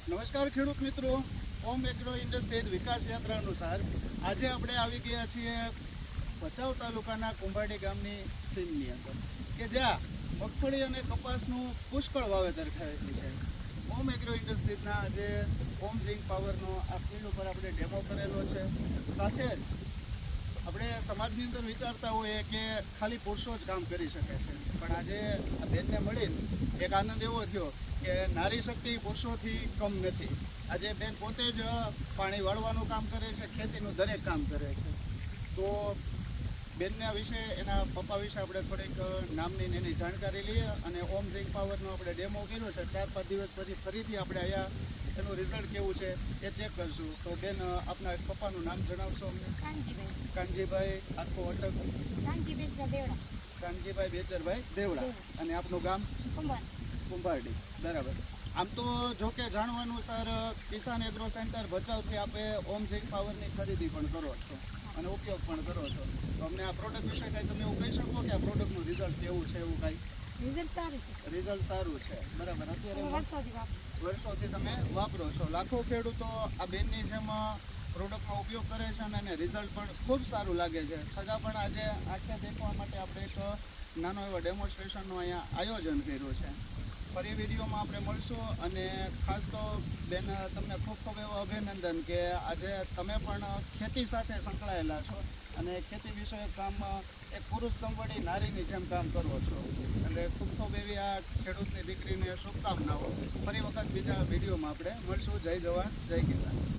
નમસ્કાર ખેડૂત મિત્રો, ઓમ એગ્રો ઇન્ડસ્ટ્રીઝ વિકાસ યાત્રા અનુસાર આજે આપણે આવી ગયા છીએ ભચાઉ તાલુકાના કુંભાડી ગામની સીમની અંદર કે જ્યાં મગફળી અને કપાસનું પુષ્કળ વાવેતર થયેલું છે. ઓમ એગ્રો ઇન્ડસ્ટ્રીઝના આજે ઓમ ઝિંક પાવરનો આ ફિલ્ડ ઉપર આપણે ડેમો કરેલો છે. સાથે જ આપણે સમાજની અંદર વિચારતા હોઈએ કે ખાલી પુરુષો જ કામ કરી શકે છે, પણ આજે આ બેનને મળીને એક આનંદ એવો થયો કે નારી શક્તિ પુરુષોથી કમ નથી. આજે બેન પોતે જ પાણી વાળવાનું કામ કરે છે, ખેતીનું દરેક કામ કરે છે. તો બેનના વિશે, એના પપ્પા વિશે આપણે થોડીક નામની એની જાણકારી લઈએ અને ઓમ ઝિંક પાવરનો આપણે ડેમો કર્યો છે. 4-5 દિવસ પછી ફરીથી આપણે અહીંયા એનું રિઝલ્ટ કેવું છે એ ચેક કરશું. તો બેન, આપના પપ્પાનું નામ જણાવશો અમને? કાનજીભાઈ આખો અટક કાનજીભાઈ બેચરભાઈ દેવડા. અને આપનું ગામ? કુંભારડી. બરાબર. આમ તો જો કે જાણવાનું સર, કિસાન એગ્રો સેન્ટર ભચાઉથી આપણે ઓમ ઝિંક પાવરની ખરીદી પણ કરો છો અને ઉપયોગ પણ કરો છો. તો અમને આ પ્રોડક્ટ વિશે કંઈ તમે એવું કહી શકો કે આ પ્રોડક્ટનું રિઝલ્ટ કેવું છે? એવું કાંઈ રિઝલ્ટ સારું છે. બરાબર. અત્યારે વર્ષોથી તમે વાપરો છો. લાખો ખેડૂતો આ બેનની જેમ પ્રોડક્ટનો ઉપયોગ કરે છે અને એને રિઝલ્ટ પણ ખૂબ સારું લાગે છે. છતાં પણ આજે આંખે દેખવા માટે આપણે એક નાનો એવો ડેમોન્સ્ટ્રેશનનું અહીંયા આયોજન કર્યું છે. ફરી વિડીયોમાં આપણે મળશું. અને ખાસ તો બેન, તમને ખૂબ ખૂબ એવો અભિનંદન કે આજે તમે પણ ખેતી સાથે સંકળાયેલા છો અને ખેતી વિષયક કામ એક પુરુષ સંવડી નારીની જેમ કામ કરો છો. એટલે ખૂબ ખૂબ એવી આ ખેડૂતની દીકરીને શુભકામનાઓ. ફરી વખત બીજા વિડીયોમાં આપણે મળશું. જય જવાન, જય કિસાન.